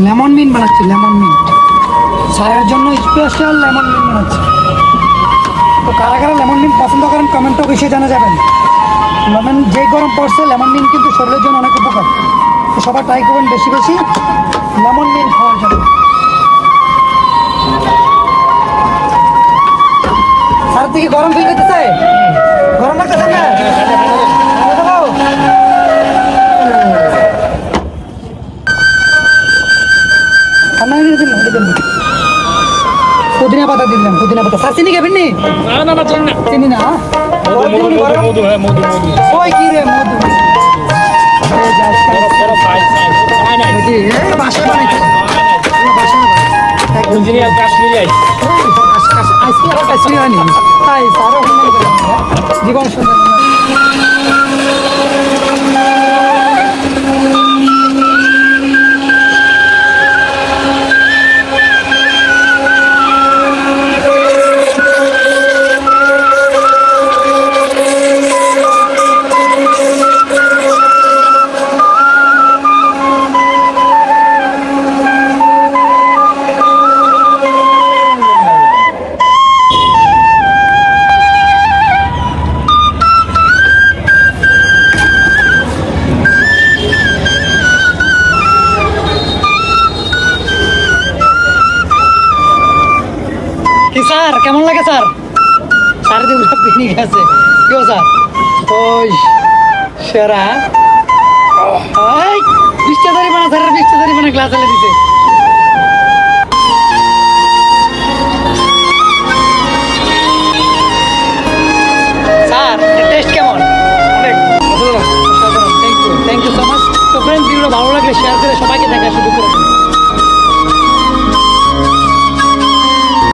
Lemon mint বানাচ্ছি, lemon mint চায়ের জন্য স্পেশাল লেমন মিন্ট বানাচ্ছি। তো কারা কারা লেমন মিন্ট পছন্দ করেন কমেন্টে অবশ্যই জানা যাবেন। লেমন যে গরম পড়ছে, লেমন মিন্ট কিন্তু শরীরের জন্য অনেক উপকার। তো সবাই ট্রাই করবেন বেশি বেশি লেমন মিন্ট খাওয়ার জন্য। স্যার থেকে গরম ফিল করতেছে, গরম লাগতেছে না? পুদিনা পাতা দিলাম, পুদিনা পাতা। স্যার চিনি খাবেন নি? চিনি না। ওই কি রে মধু, বাসায় বানাইছে জীবন সুন্দর। স্যার কেমন লাগে স্যার? স্যার দিয়ে পিকনিক আছে কেউ স্যার? ওই সেরা বিশটা ধরি মানে স্যারের 20টা ধরি মানে গ্লাস এলে দিতে। স্যার টেস্ট কেমন? অনেক থ্যাংক ইউ সো মাচ। তো ফ্রেন্ডস ভিডিওটা ভালো লাগলে শেয়ার করে সবাইকে দেখা শুরু করে।